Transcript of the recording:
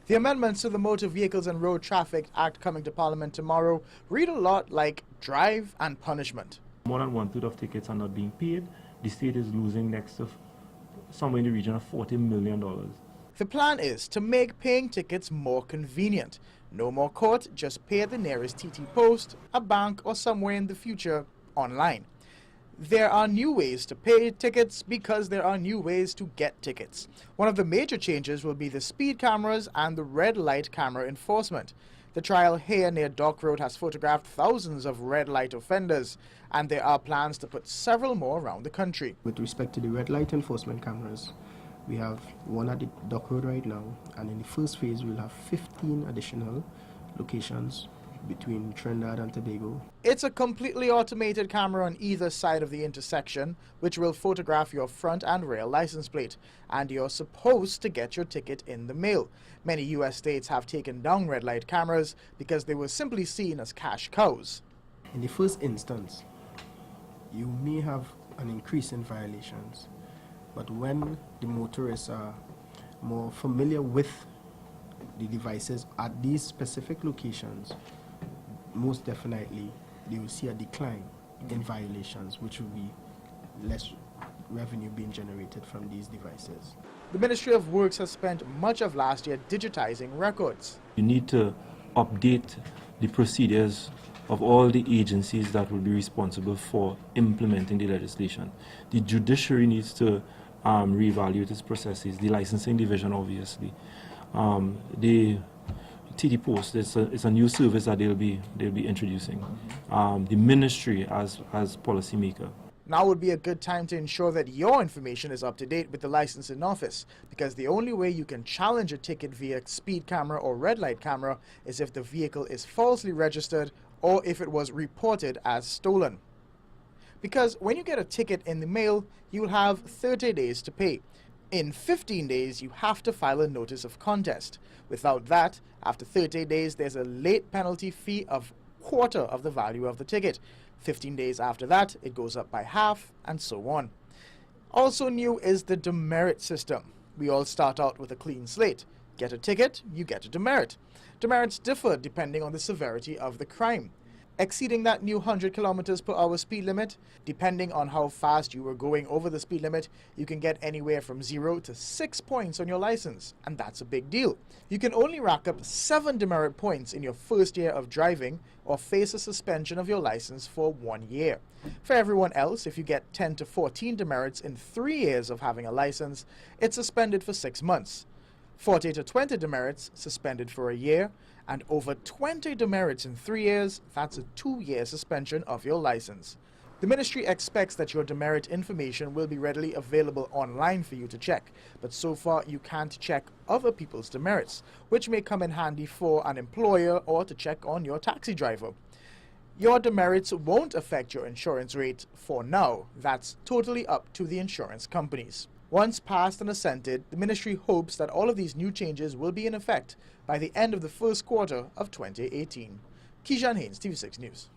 The amendments to the Motor Vehicles and Road Traffic Act coming to Parliament tomorrow read a lot like drive and punishment. More than 1/3 of tickets are not being paid. The state is losing next to somewhere in the region of $40 million. The plan is to make paying tickets more convenient. No more court, just pay at the nearest TT post, a bank, or somewhere in the future online. There are new ways to pay tickets because there are new ways to get tickets. One of the major changes will be the speed cameras and the red light camera enforcement. The trial here near Dock Road has photographed thousands of red light offenders, and there are plans to put several more around the country. With respect to the red light enforcement cameras, we have one at the Dock Road right now, and in the first phase we'll have 15 additional locations between Trinidad and Tobago. It's a completely automated camera on either side of the intersection, which will photograph your front and rear license plate, and you're supposed to get your ticket in the mail. Many U.S. states have taken down red light cameras because they were simply seen as cash cows. In the first instance, you may have an increase in violations, but when the motorists are more familiar with the devices at these specific locations, most definitely they will see a decline in violations, which will be less revenue being generated from these devices. The Ministry of Works has spent much of last year digitizing records. You need to update the procedures of all the agencies that will be responsible for implementing the legislation. The judiciary needs to reevaluate its processes, the licensing division obviously. The TT Post, it's a new service that they'll be introducing. The ministry as policymaker. Now would be a good time to ensure that your information is up to date with the licensing office, because the only way you can challenge a ticket via speed camera or red light camera is if the vehicle is falsely registered or if it was reported as stolen. Because when you get a ticket in the mail, you'll have 30 days to pay. In 15 days, you have to file a notice of contest. Without that, after 30 days, there's a late penalty fee of quarter of the value of the ticket. 15 days after that, it goes up by half, and so on. Also new is the demerit system. We all start out with a clean slate. Get a ticket, you get a demerit. Demerits differ depending on the severity of the crime. Exceeding that new 100 km/h speed limit, depending on how fast you were going over the speed limit, you can get anywhere from 0 to 6 points on your license, and that's a big deal. You can only rack up 7 demerit points in your first year of driving or face a suspension of your license for 1 year. For everyone else, if you get 10 to 14 demerits in 3 years of having a license, it's suspended for 6 months. 40 to 20 demerits, suspended for a year, and over 20 demerits in 3 years, that's a 2-year suspension of your license. The ministry expects that your demerit information will be readily available online for you to check, but so far you can't check other people's demerits, which may come in handy for an employer or to check on your taxi driver. Your demerits won't affect your insurance rate for now. That's totally up to the insurance companies. Once passed and assented, the ministry hopes that all of these new changes will be in effect by the end of the first quarter of 2018. Kijan Haynes, TV6 News.